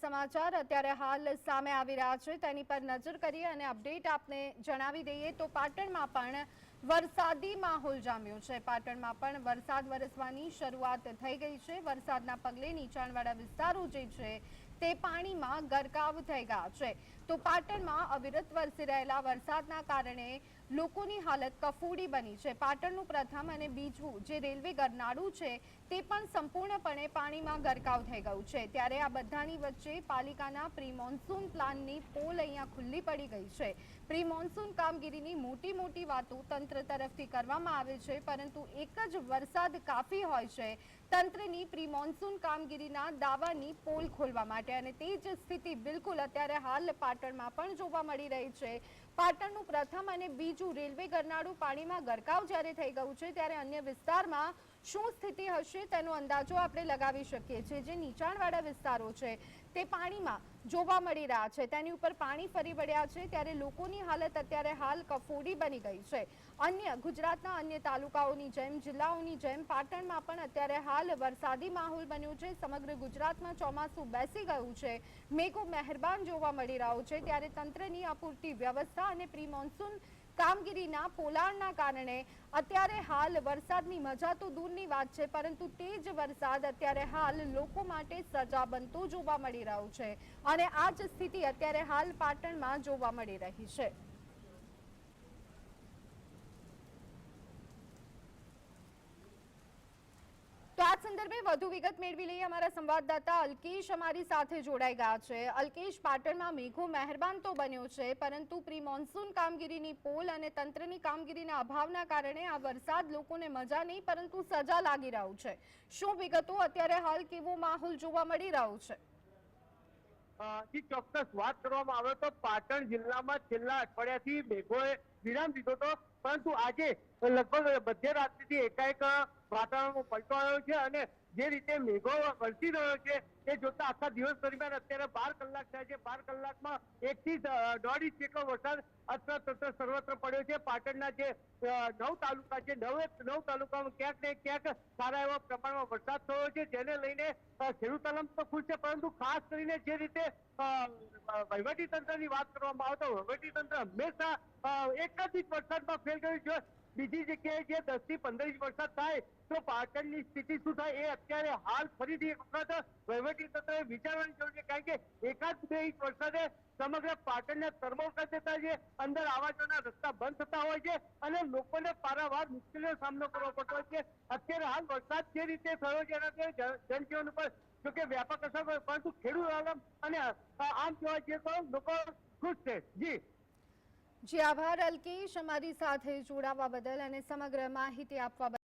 સમાચાર અત્યારે હાલ સામે આવી રહ્યા છે તેની પર નજર કરીએ અને અપડેટ આપને જણાવી દઈએ તો પાટણમાં પણ વરસાદી માહોલ જામ્યો છે। પાટણમાં પણ વરસાદ વરસવાની શરૂઆત થઈ ગઈ છે। વરસાદના પગલે નીચાણવાળા વિસ્તારો જે છે તે પાણીમાં ગરકાવ થઈ ગયા છે। તો પાટણમાં અવિરત વરસી રહેલા વરસાદના કારણે લોકોની હાલત કફોડી બની છે। પાટણનું પ્રથમ અને બીજું જે રેલવે ગરનાળું છે તે પણ સંપૂર્ણપણે પાણીમાં ગરકાવ થઈ ગયું છે। ત્યારે આ બધાની વચ્ચે પાલિકાના પ્રી મોન્સૂન પ્લાનની પોલ અહીંયા ખુલ્લી પડી ગઈ છે। પ્રી મોન્સૂન કામગીરીની મોટી વાતો તંત્ર તરફથી કરવામાં આવે છે, પરંતુ એક જ વરસાદ કાફી હોય છે તંત્રની પ્રી મોન્સૂન કામગીરીના દાવાની પોલ ખોલવા માટે, અને તે જ સ્થિતિ બિલકુલ અત્યારે હાલ પાટણમાં પણ જોવા મળી રહી છે। પાટણનું પ્રથમ અને બીજું રેલવે ગરનાળું પાણીમાં ગરકાવ જ્યારે થઈ ગયું છે ત્યારે અન્ય વિસ્તારમાં શું સ્થિતિ હશે તેનો અંદાજો આપણે લગાવી શકીએ છીએ। જે નીચાણવાળા વિસ્તારો છે તે પાણીમાં જોવા મળી રહ્યા છે, તેની ઉપર પાણી ફરી વળ્યા છે, ત્યારે લોકોની હાલત અત્યારે હાલ કફોડી બની ગઈ છે। અન્ય ગુજરાતના અન્ય તાલુકાઓની જેમ જિલ્લાઓની જેમ પાટણમાં પણ અત્યારે હાલ વરસાદી માહોલ બન્યો છે। સમગ્ર ગુજરાતમાં ચોમાસું બેસી ગયું છે, મેઘો મહેરબાન જોવા મળી રહ્યો છે, ત્યારે તંત્રની અપૂરતી વ્યવસ્થા અને પ્રી મોન્સૂન કામગીરીના પોલાણના કારણે અત્યારે હાલ વરસાદની મજા તો દૂરની વાત છે, પરંતુ તે જ વરસાદ અત્યારે હાલ લોકો માટે સજા બનતો જોવા મળી રહ્યો છે, અને આ જ સ્થિતિ અત્યારે હાલ પાટણમાં જોવા મળી રહી છે। તો આ સંદર્ભે વધુ વિગત મેળવી લઈએ। અમારા સંવાદદાતા અલ્કેશ અમારી સાથે જોડાઈ ગયા છે। અલ્કેશ, પાટણમાં મેઘો મહેરબાન તો બન્યો છે, પરંતુ પ્રી મોન્સૂન કામગીરીની પોલ અને તંત્રની કામગીરીના અભાવના કારણે આ વરસાદ લોકોને મજા નહીં પરંતુ સજા લાગી રહ્યું છે। શું વિગતો, અત્યારે હાલ કેવો માહોલ જોવા મળી રહ્યો છે? ચોક્કસ વાત કરવામાં આવે તો પાટણ જિલ્લામાં છેલ્લા અઠવાડિયાથી મેઘોએ વિરામ દીધો હતો, પરંતુ આજે લગભગ મધ્યરાત્રિથી એકાએક વાતાવરણમાં પલટો આવ્યો છે, અને જે રીતે મેઘો વરસી રહ્યો છે એ જોતા આખા દિવસ દરમિયાન અત્યારે 12 કલાક થયા છે। 12 કલાકમાં 1 થી 1.5 ઇંચ જેટલો વરસાદ અત્ર સર્વત્ર પડ્યો છે। પાટણના જે 9 તાલુકા છે, 9 તાલુકામાં ક્યાંક ને ક્યાંક સારા એવા પ્રમાણમાં વરસાદ થયો છે, જેને લઈને ખેડૂતોને તો ખુશ છે, પરંતુ ખાસ કરીને જે રીતે વહીવટી તંત્રની વાત કરવામાં આવે તો વહીવટી તંત્ર હંમેશા એક જ ઇંચ વરસાદમાં ફેલ ગયું છે। બીજી જગ્યાએ જે 10 થી 15 ઇંચ વરસાદ થાય તો પાટણની સ્થિતિ શું થાય એ અત્યારે હાલ ફરીથી એક વખત વહીવટી તંત્રએ વિચારવાની જરૂર છે, કારણ કે એકાદ 2 ઇંચ વરસાદે સમગ્ર પાટણને તરબોળ કરી દેતા છે। અંદર આવવા જવાના રસ્તા બંધ થતા હોય છે અને લોકોને પારાવાર મુશ્કેલીનો સામનો કરવો પડતો હોય છે। અત્યારે હાલ વરસાદ જે રીતે થયો છે એનાથી જનજીવન ઉપર જોકે વ્યાપક અસર હોય, પરંતુ ખેડૂત અને આમ જોવા જઈએ તો લોકો ખુશ છે। જી આભાર અલ્કેશ, અમારી સાથે જોડાવા બદલ અને સમગ્ર માહિતી આપવા બદલ।